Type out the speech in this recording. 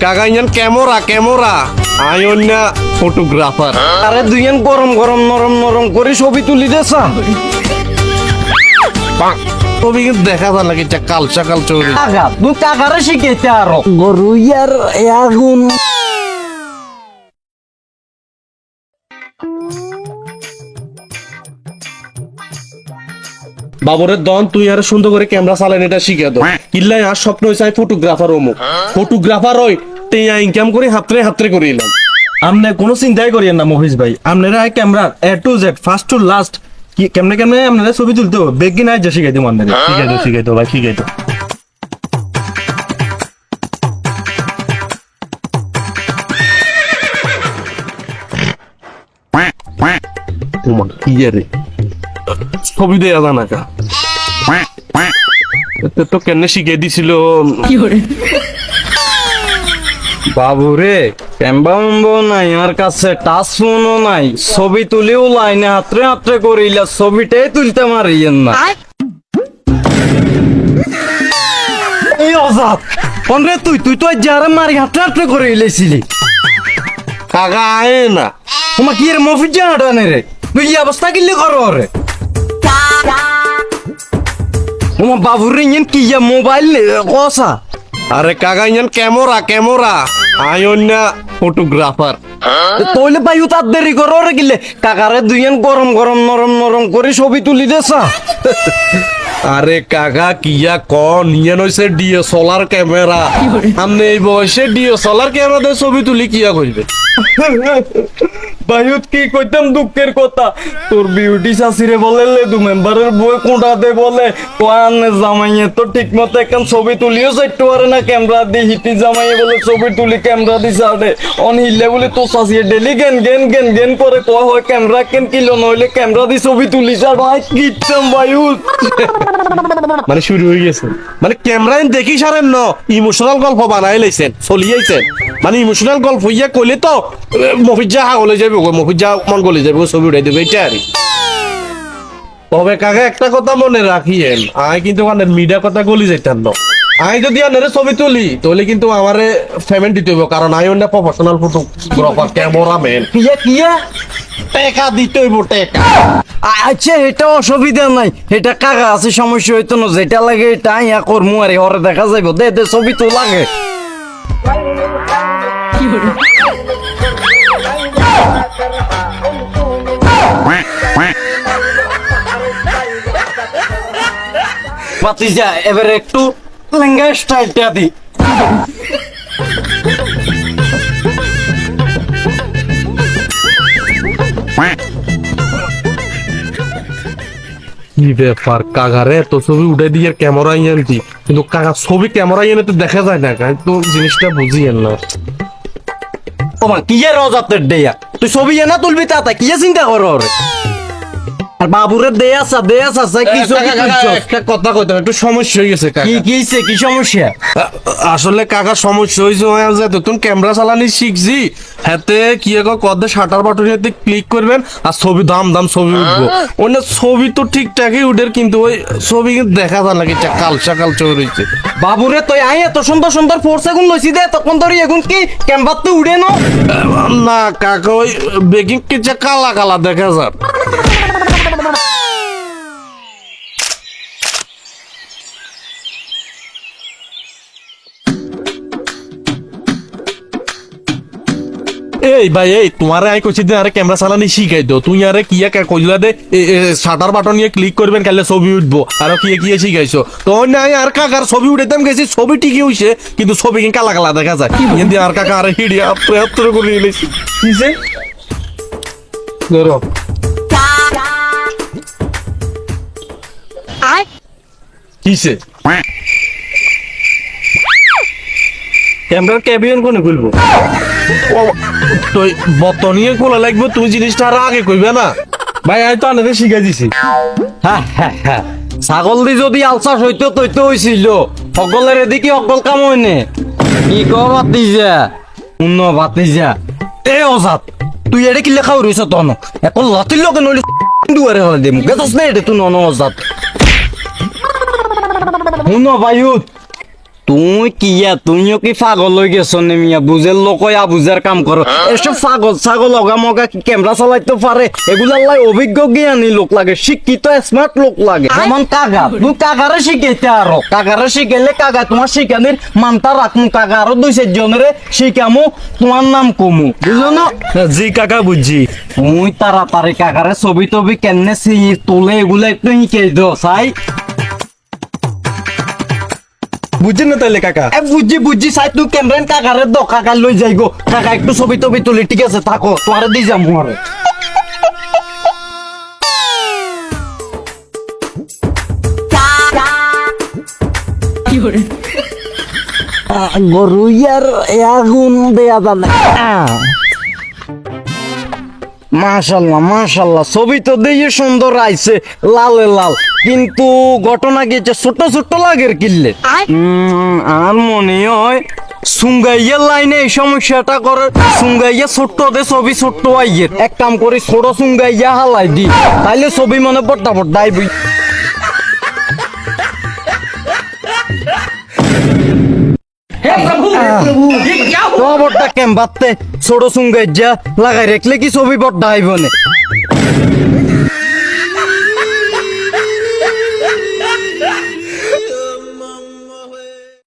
কাগাইয়ান camera আয়না photographer. আরে দুইজন গরম গরম নরম নরম করে ছবি তুলি দেছা ছবি কিন্তু দেখা যায় নাকি কাল সকাল চৌরি কাকা তুই কাকারে শিখাইতে আরো গরু ইয়ার আগুন। বাবরের দন তুই আর সুন্দর করে ক্যামেরা চালান এটা শিখে দাও। কিল্লাই আর স্বপ্ন হয়েছে আমি ফটোগ্রাফার হমু। ফটোগ্রাফার হই তেয়া ইনকাম করে হাতরে করে এলাম। আমনে কোনো চিন্তাই করিয়েন না মহিষ ভাই, আপনারা camera A to Z first to last কি কেমনে আপনারা ছবি তুলতে হবে বেগি নাই যে শিখাই দিব আপনাদের। শিখাই তো ভাই শিখাই তো। তোমার কি রে ছবি দেয়া জানা কা তো কেন শিখে দিছিল বাবু রে ক্যামেরা নাই আমার কাছে, টাচ ফোনও নাই, ছবি তুলেও লাইনে হাতরে করিলা ছবিটাই তুলতে মারিয়েন না। এই অজাত পন্রে তুই তো যারা মারি হাতরে করে ইলেছিলি কাকা আয় না তোমার কি এর মফিজ জানাটা রে তুই এই অবস্থা কিনলে করো রে তোমার বাবুর রে ইয়েন কি মোবাইল কসা। আরে কাগাইয়ান ক্যামেরা আয়না ফটোগ্রাফার। তোলে বায়ু তার দেরি করো রে গিলে কাকারে দুইজন গরম গরম নরম নরম করে ছবি তুলি দেছা। আরে কাকা কিয়া নিয়ে নইছে ডিএসএলআর ক্যামেরা। আপনি এই বয়সে ডিএসএলআর ক্যামেরা দিয়ে ছবি তুলি কিয়া কইবে? বায়ুত কি কইতাম দুঃখের কথা, তোর বিউটি শাশিরে বলে দু মেম্বারের বই কোটাতে বলে কোয়ানে জামাইয়ে তো ঠিক মতো এখন ছবি তুলিও চাইতে পারে না ক্যামেরা দিয়ে হিটি জামাইয়ে বলে ছবি তুলি ক্যামেরা দি সাড়ে অনিলে বলে তো শাশিয়ে ডেলি গেন করে কয় হয় ক্যামেরা কেন কিলো নইলে ক্যামেরা দি ছবি তুলি আর ভাই কিতাম বায়ুত মানে শুরু হয়ে গেছে মানে ক্যামেরা দেখি সারেন ন ইমোশনাল গল্প বানাই লাইছেন চলিয়েছেন মানে ইমোশনাল গল্প ইয়া কইলে তো মফিজা হাগলে যাবে মফিজা মন গলে যাবে ছবি উঠাই দেবে এটা আর তবে কাকা একটা কথা মনে রাখিয়েন আই কিন্তু মানে মিডিয়া কথা গলি যাইতাম না আই যদি আনারে ছবি তুলি তাহলে কিন্তু আমারে পেমেন্ট দিতে হবে কারণ আই অন্য প্রফেশনাল ফটোগ্রাফার ক্যামেরাম্যান কিয়া টাকা দিতে হইব টাকা। আচ্ছা এটা অসুবিধা নাই, এটা কাকা আছে সমস্যা হইতো না, যেটা লাগে এটা ইয়া করমু আরে ওরে দেখা যাইব দে ছবি তো লাগে। পাতিজা এবারে একটু লেঙ্গা স্টাইলটা দি। কি ব্যাপার কাকারে তো ছবি উঠে দিয়ে ক্যামেরা আনছি কিন্তু কাকা ছবি ক্যামেরা এনে তো দেখা যায় না তো জিনিসটা বুঝিয়েন না। ওমা কি এর রজাতের দেয়া তুই ছবি এনা তুলবি তাতা কি চিন্তা করো রে আর বাবুরে দেয়া আছে কি ছবি তুলছ একটা কথা কইতে একটু সমস্যা হয়ে গেছে কাকা। কি সমস্যা? আসলে কাকা সমস্যা হয়েছে যে তুমি ক্যামেরা চালানি শিখছি হাতে কি কদে শাটার বাটনে ক্লিক করবেন আর ছবি দাম ছবি উঠবো অন্য ছবি তো ঠিকঠাকই উঠে কিন্তু ওই ছবি কিন্তু দেখা যায় নাকি কাল সকাল চোর হয়েছে। বাবুরে তুই আই এত সুন্দর সুন্দর ফোর্স এগুন লইছি দে তখন ধরি এগুন কি ক্যামেরা তো উড়ে না কাকা ওই বেকিং কিছু কালা দেখা যায়। এই ভাই এই তোমারে আই কইছি আরে ক্যামেরা চালানি শিখাই দাও তুই আরে কিয়া কইলা দে শাটার বাটন নিয়ে ক্লিক করবেন কালে ছবি উঠবো আর কিয়া শিখাইছো তো নাই আর কাকার ছবি উঠাইতাম গেছি ছবি ঠিকই হইছে কিন্তু ছবি কি কালা দেখা যায় কিন্তু আর কাকা আরে হিড়ি আপরে করে নিয়েছি কিছে ধরো কিছে ক্যামেরার ক্যাবিয়ন কোনে খুলবো তুই বতনিয়ে খোলা লাগবে তুমি জিনিসটা আর আগে কইবে না ভাই আমি তো আপনাদের শিখাই দিছি। হ্যাঁ ছাগল দি যদি আলসাস হইতো তৈতো হইছিল সকলের এদিকে অকল কাম হয়নে কি বাতিজা এ অজাত তুই এড়ে কি লেখা রইছ তন এখন লাতির লগে নইলে দুয়ারে হলে দে মুখে দস না এটা তুই নন অজাত হুন বায়ুত তুই কিয়া তুইও কি পাগল হয়ে গেছো নে মিয়া বুঝের লোক বুঝার কাম করো এসব পাগল ছাগল লগা মগা কি ক্যামেরা চালাইতে পারে এগুলা লাই অভিজ্ঞ জ্ঞানী লোক লাগে শিক্ষিত স্মার্ট লোক লাগে যেমন কাকা তুই কাকারে শিখাইতে আরো কাকারে শিখাইলে কাকা তোমার শিখানির মানটা রাখমু কাকা আরো 2-4 জনের শিখামু তোমার নাম কমু বুঝলো না জি কাকা বুঝছি তুই তাড়াতাড়ি কাকারে ছবি টবি কেমনে তোলে এগুলা একটু শিখাই দাও চাই বুঝছেন না তাইলে কাকা বুঝছি সাই তুই ক্যামেরা কাকারে দো কাকা লই যাই গো কাকা একটু ছবি টবি তুলি ঠিক আছে থাকো তোমারে দিয়ে যাবো আরে গরু ইয়ার আগুন দেয়া যাবে মাশাল্লাহ ছবি তো দিয়ে সুন্দর আইছে লালে লাল কিন্তু ঘটনা গেছে ছোট ছোট লাগের কিল্লে আর মনে হয় সুঙ্গাইয়ের লাইনে এই সমস্যাটা করে সুঙ্গাইয়া ছোট্ট দে ছবি ছোট্ট আইয়ের এক কাম করি ছোট সুঙ্গাইয়া হালাই দি তাইলে ছবি মনে পড়তা আইবি বড়টা ক্যাম্বাতে ছোট সুঙ্গাইয়া লাগাই রাখলে কি ছবি বড়টা আইব না